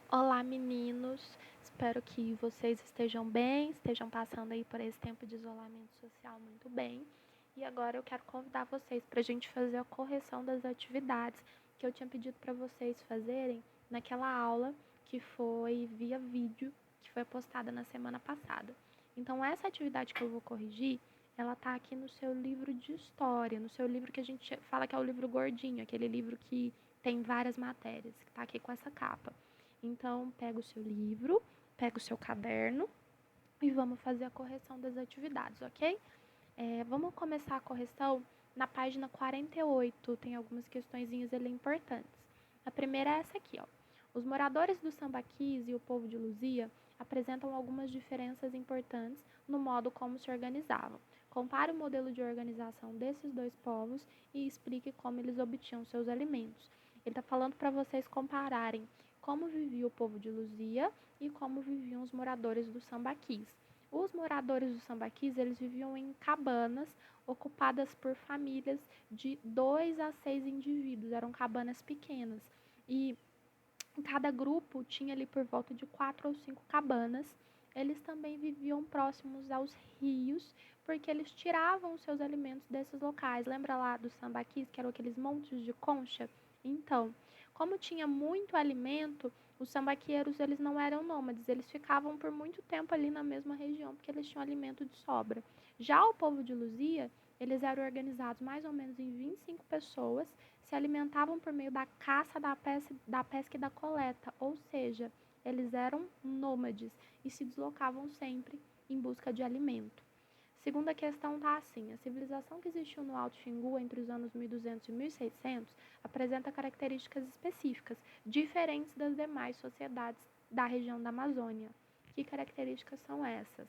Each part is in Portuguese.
Olá, meninos. Espero que vocês estejam bem, estejam passando aí por esse tempo de isolamento social muito bem. E agora eu quero convidar vocês para a gente fazer a correção das atividades que eu tinha pedido para vocês fazerem naquela aula que foi via vídeo, que foi postada na semana passada. Então, essa atividade que eu vou corrigir, ela tá aqui no seu livro de história, no seu livro que a gente fala que é o livro gordinho, aquele livro que tem várias matérias, que tá aqui com essa capa. Então, pega o seu livro, pega o seu caderno e vamos fazer a correção das atividades, ok? Vamos começar a correção na página 48, tem algumas questõezinhas ali importantes. A primeira é essa aqui, ó. Os moradores do Sambaquis e o povo de Luzia apresentam algumas diferenças importantes no modo como se organizavam. Compare o modelo de organização desses dois povos e explique como eles obtinham seus alimentos. Ele está falando para vocês compararem como vivia o povo de Luzia e como viviam os moradores do Sambaquis. Os moradores do Sambaquis, eles viviam em cabanas ocupadas por famílias de 2 a 6 indivíduos, eram cabanas pequenas. E cada grupo tinha ali por volta de 4 ou 5 cabanas. Eles também viviam próximos aos rios, porque eles tiravam os seus alimentos desses locais. Lembra lá dos sambaquis, que eram aqueles montes de concha? Então, como tinha muito alimento, os sambaqueiros eles não eram nômades, eles ficavam por muito tempo ali na mesma região, porque eles tinham alimento de sobra. Já o povo de Luzia, eles eram organizados mais ou menos em 25 pessoas, se alimentavam por meio da caça, da pesca e da coleta, ou seja, eles eram nômades e se deslocavam sempre em busca de alimento. Segunda questão está assim: a civilização que existiu no Alto Xingu entre os anos 1200 e 1600 apresenta características específicas, diferentes das demais sociedades da região da Amazônia. Que características são essas?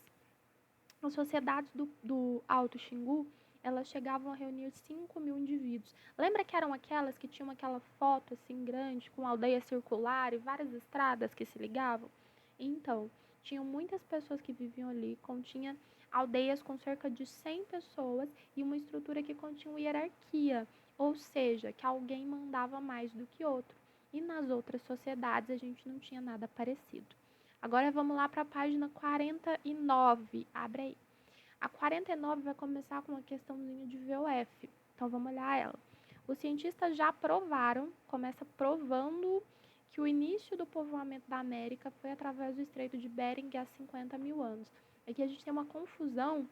As sociedades do Alto Xingu, elas chegavam a reunir 5.000 indivíduos. Lembra que eram aquelas que tinham aquela foto assim grande, com aldeia circular e várias estradas que se ligavam? Então, tinham muitas pessoas que viviam ali, continha aldeias com cerca de 100 pessoas e uma estrutura que continha uma hierarquia, ou seja, que alguém mandava mais do que outro. E nas outras sociedades a gente não tinha nada parecido. Agora vamos lá para a página 49. Abre aí. A 49 vai começar com uma questãozinha de VOF. Então vamos olhar ela. Os cientistas já provaram, começa provando que o início do povoamento da América foi através do Estreito de Bering há 50 mil anos. Aqui a gente tem uma confusão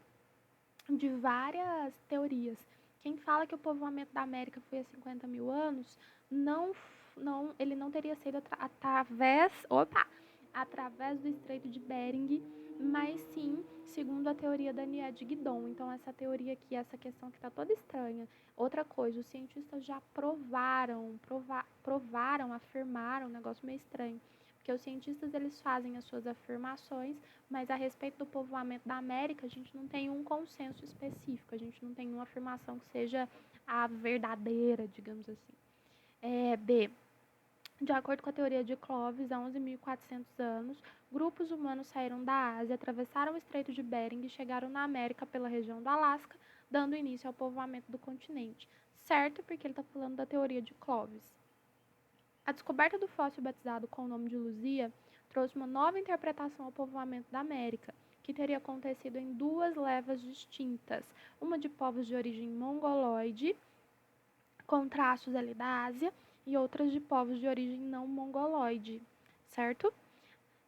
de várias teorias. Quem fala que o povoamento da América foi há 50 mil anos, ele não teria sido através do Estreito de Bering, mas sim segundo a teoria Daniel de Guidon. Então, essa teoria aqui, essa questão que está toda estranha. Outra coisa, os cientistas já provaram, afirmaram, um negócio meio estranho. Porque os cientistas, eles fazem as suas afirmações, mas a respeito do povoamento da América, a gente não tem um consenso específico, a gente não tem uma afirmação que seja a verdadeira, digamos assim. B. De acordo com a teoria de Clovis, há 11.400 anos, grupos humanos saíram da Ásia, atravessaram o Estreito de Bering e chegaram na América pela região do Alasca, dando início ao povoamento do continente. Certo, porque ele está falando da teoria de Clovis. A descoberta do fóssil batizado com o nome de Luzia trouxe uma nova interpretação ao povoamento da América, que teria acontecido em duas levas distintas, uma de povos de origem mongoloide, com traços ali da Ásia, e outras de povos de origem não mongoloide, certo?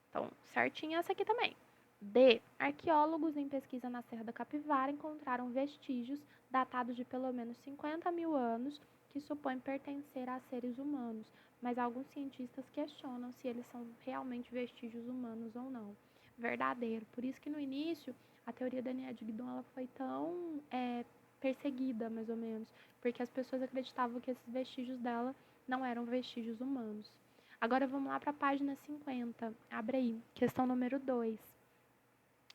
Então, certinha essa aqui também. D. Arqueólogos em pesquisa na Serra da Capivara encontraram vestígios datados de pelo menos 50 mil anos que supõem pertencer a seres humanos, mas alguns cientistas questionam se eles são realmente vestígios humanos ou não. Verdadeiro. Por isso que no início a teoria da Daniel de Guidon ela foi tão perseguida, mais ou menos, porque as pessoas acreditavam que esses vestígios dela não eram vestígios humanos. Agora vamos lá para a página 50. Abre aí, questão número 2.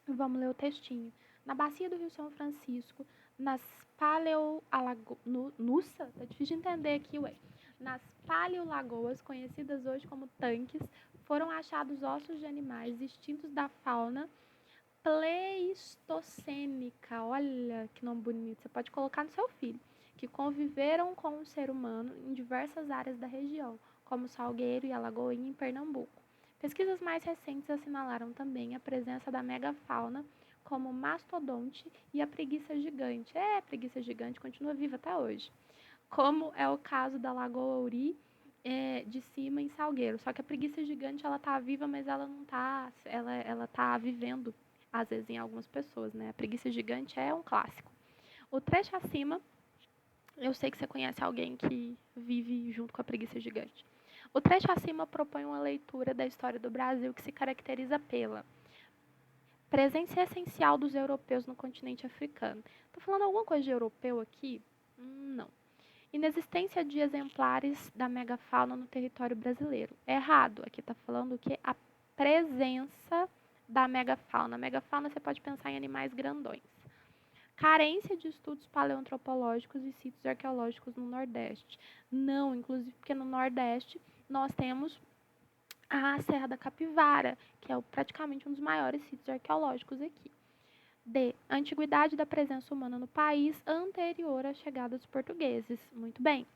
Vamos ler o textinho. Na bacia do Rio São Francisco, nas Nossa, tá difícil de entender aqui, ué. Nas paleolagoas, conhecidas hoje como tanques, foram achados ossos de animais extintos da fauna pleistocênica. Olha que nome bonito. Você pode colocar no seu filho. Que conviveram com o ser humano em diversas áreas da região, como Salgueiro e Alagoinha, em Pernambuco. Pesquisas mais recentes assinalaram também a presença da megafauna como o mastodonte e a preguiça gigante. A preguiça gigante continua viva até hoje. Como é o caso da Lagoa Ouri, de cima em Salgueiro. Só que a preguiça gigante, ela tá viva, mas ela não tá, ela tá vivendo, às vezes, em algumas pessoas, né? A preguiça gigante é um clássico. O trecho acima, eu sei que você conhece alguém que vive junto com a preguiça gigante. O trecho acima propõe uma leitura da história do Brasil que se caracteriza pela presença essencial dos europeus no continente africano. Tô falando alguma coisa de europeu aqui? Não. Inexistência de exemplares da megafauna no território brasileiro. Errado. Aqui está falando que a presença da megafauna. A megafauna você pode pensar em animais grandões. Carência de estudos paleoantropológicos e sítios arqueológicos no Nordeste. Não, inclusive porque no Nordeste nós temos a Serra da Capivara, que é praticamente um dos maiores sítios arqueológicos aqui. D. Antiguidade da presença humana no país anterior à chegada dos portugueses. Muito bem.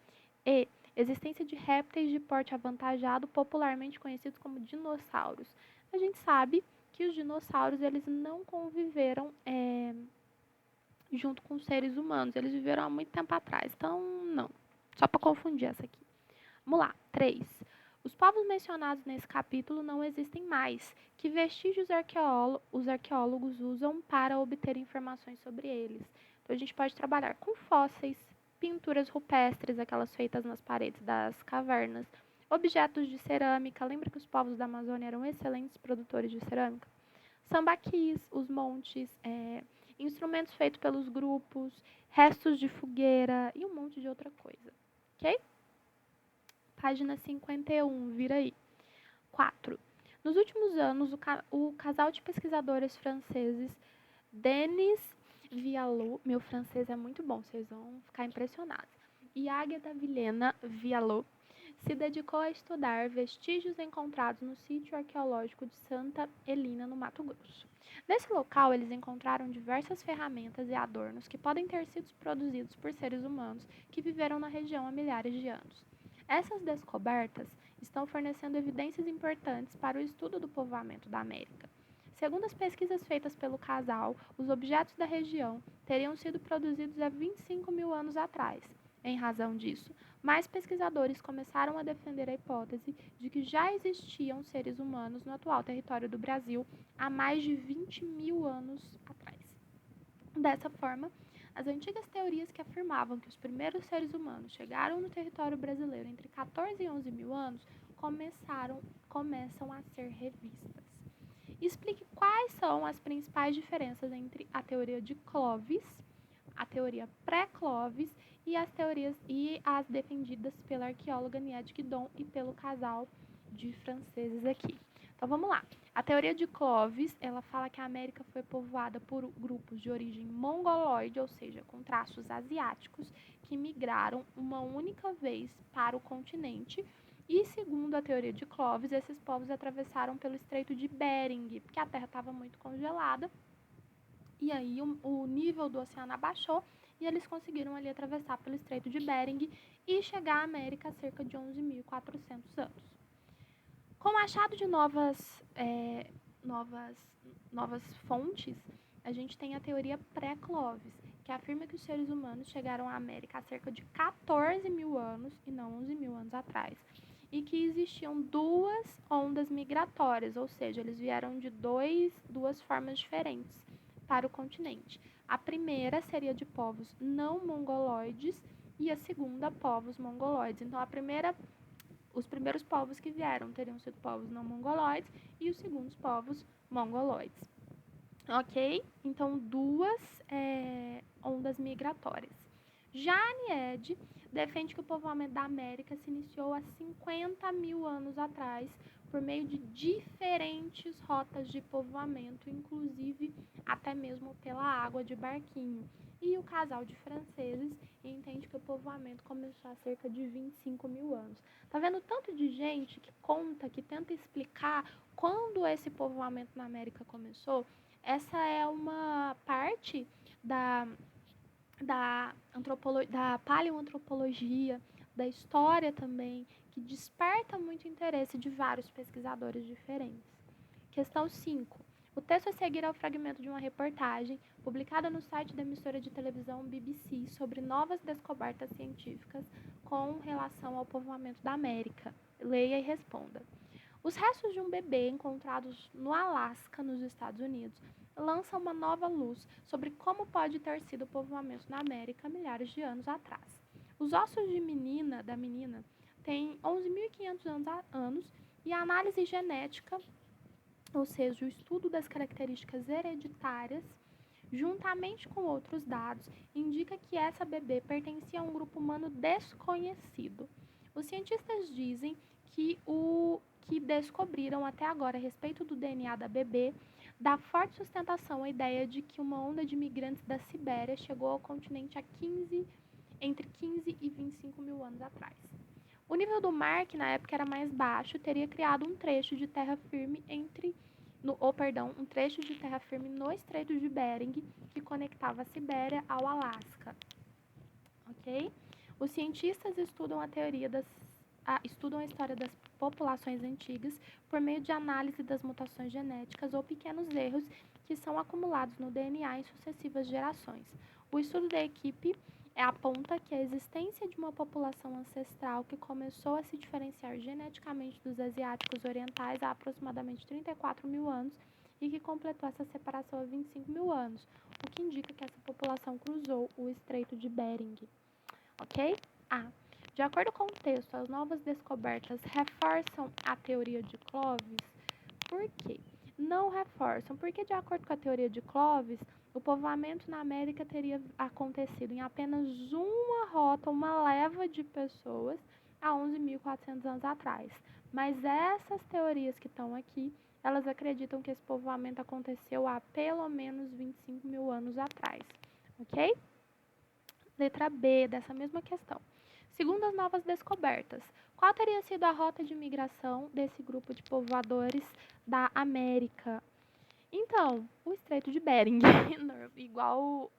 E. Existência de répteis de porte avantajado, popularmente conhecidos como dinossauros. A gente sabe que os dinossauros eles não conviveram junto com os seres humanos. Eles viveram há muito tempo atrás. Então, não. Só para confundir essa aqui. Vamos lá. 3. Os povos mencionados nesse capítulo não existem mais. Que vestígios os arqueólogos usam para obter informações sobre eles? Então, a gente pode trabalhar com fósseis, pinturas rupestres, aquelas feitas nas paredes das cavernas, objetos de cerâmica. Lembra que os povos da Amazônia eram excelentes produtores de cerâmica? Sambaquis, os montes, instrumentos feitos pelos grupos, restos de fogueira e um monte de outra coisa. Ok? Página 51, vira aí. 4. Nos últimos anos, o casal de pesquisadores franceses Denis Vialot, meu francês é muito bom, vocês vão ficar impressionados, e Águeda Vilhena Vialot, se dedicou a estudar vestígios encontrados no sítio arqueológico de Santa Helena, no Mato Grosso. Nesse local, eles encontraram diversas ferramentas e adornos que podem ter sido produzidos por seres humanos que viveram na região há milhares de anos. Essas descobertas estão fornecendo evidências importantes para o estudo do povoamento da América. Segundo as pesquisas feitas pelo casal, os objetos da região teriam sido produzidos há 25 mil anos atrás. Em razão disso, mais pesquisadores começaram a defender a hipótese de que já existiam seres humanos no atual território do Brasil há mais de 20 mil anos atrás. Dessa forma, as antigas teorias que afirmavam que os primeiros seres humanos chegaram no território brasileiro entre 14 e 11 mil anos começam a ser revistas. Explique quais são as principais diferenças entre a teoria de Clovis, a teoria pré-Clovis e as defendidas pela arqueóloga Niede Guidon e pelo casal de franceses aqui. Então vamos lá. A teoria de Clovis, ela fala que a América foi povoada por grupos de origem mongoloide, ou seja, com traços asiáticos, que migraram uma única vez para o continente. E segundo a teoria de Clovis, esses povos atravessaram pelo Estreito de Bering, porque a Terra estava muito congelada. E aí o nível do oceano abaixou e eles conseguiram ali atravessar pelo Estreito de Bering e chegar à América há cerca de 11.400 anos. Com o achado de novas fontes, a gente tem a teoria pré-Clovis, que afirma que os seres humanos chegaram à América há cerca de 14 mil anos e não 11 mil anos atrás. E que existiam duas ondas migratórias, ou seja, eles vieram de duas formas diferentes para o continente. A primeira seria de povos não mongoloides e a segunda, povos mongoloides. Então, os primeiros povos que vieram teriam sido povos não mongoloides e os segundos povos mongoloides. Ok? Então, duas ondas migratórias. Já a Niede defende que o povoamento da América se iniciou há 50 mil anos atrás por meio de diferentes rotas de povoamento, inclusive até mesmo pela água de barquinho. E o casal de franceses entende que o povoamento começou há cerca de 25 mil anos. Tá vendo tanto de gente que conta, que tenta explicar quando esse povoamento na América começou? Essa é uma parte da paleoantropologia, da história também, que desperta muito interesse de vários pesquisadores diferentes. Questão 5. O texto a seguir é o fragmento de uma reportagem publicada no site da emissora de televisão BBC sobre novas descobertas científicas com relação ao povoamento da América. Leia e responda. Os restos de um bebê encontrados no Alasca, nos Estados Unidos, lançam uma nova luz sobre como pode ter sido o povoamento na América milhares de anos atrás. Os ossos da menina têm 11.500 anos e a análise genética, ou seja, o estudo das características hereditárias, juntamente com outros dados, indica que essa bebê pertencia a um grupo humano desconhecido. Os cientistas dizem que o que descobriram até agora a respeito do DNA da bebê dá forte sustentação à ideia de que uma onda de imigrantes da Sibéria chegou ao continente entre 15 e 25 mil anos atrás. O nível do mar, que na época era mais baixo, teria criado um trecho de terra firme um trecho de terra firme no Estreito de Bering, que conectava a Sibéria ao Alasca. Ok? Os cientistas estudam a história das populações antigas por meio de análise das mutações genéticas ou pequenos erros que são acumulados no DNA em sucessivas gerações. O estudo da equipe aponta que a existência de uma população ancestral que começou a se diferenciar geneticamente dos asiáticos orientais há aproximadamente 34 mil anos e que completou essa separação há 25 mil anos, o que indica que essa população cruzou o Estreito de Bering. Ok? De acordo com o texto, as novas descobertas reforçam a teoria de Clovis. Por quê? Não reforçam, porque de acordo com a teoria de Clovis, o povoamento na América teria acontecido em apenas uma rota, uma leva de pessoas há 11.400 anos atrás. Mas essas teorias que estão aqui, elas acreditam que esse povoamento aconteceu há pelo menos 25 mil anos atrás. Ok? Letra B dessa mesma questão. Segundo as novas descobertas, qual teria sido a rota de migração desse grupo de povoadores da América? Então, o Estreito de Bering, igual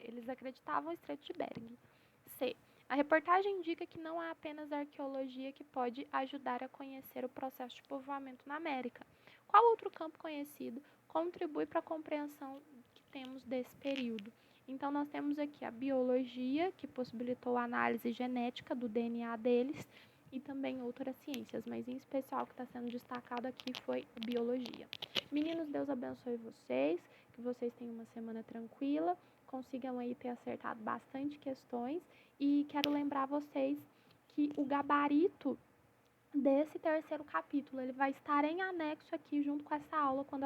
eles acreditavam, o Estreito de Bering. C. A reportagem indica que não há apenas arqueologia que pode ajudar a conhecer o processo de povoamento na América. Qual outro campo conhecido contribui para a compreensão que temos desse período? Então, nós temos aqui a biologia, que possibilitou a análise genética do DNA deles, e também outras ciências, mas em especial o que está sendo destacado aqui foi a biologia. Meninos, Deus abençoe vocês, que vocês tenham uma semana tranquila, consigam aí ter acertado bastante questões, e quero lembrar vocês que o gabarito desse terceiro capítulo, ele vai estar em anexo aqui junto com essa aula quando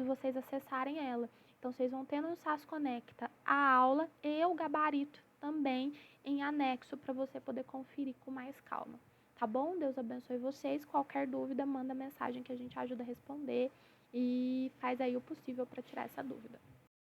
vocês acessarem ela. Então, vocês vão ter no SAS Conecta a aula e o gabarito também em anexo para você poder conferir com mais calma. Tá bom? Deus abençoe vocês. Qualquer dúvida, manda mensagem que a gente ajuda a responder e faz aí o possível para tirar essa dúvida.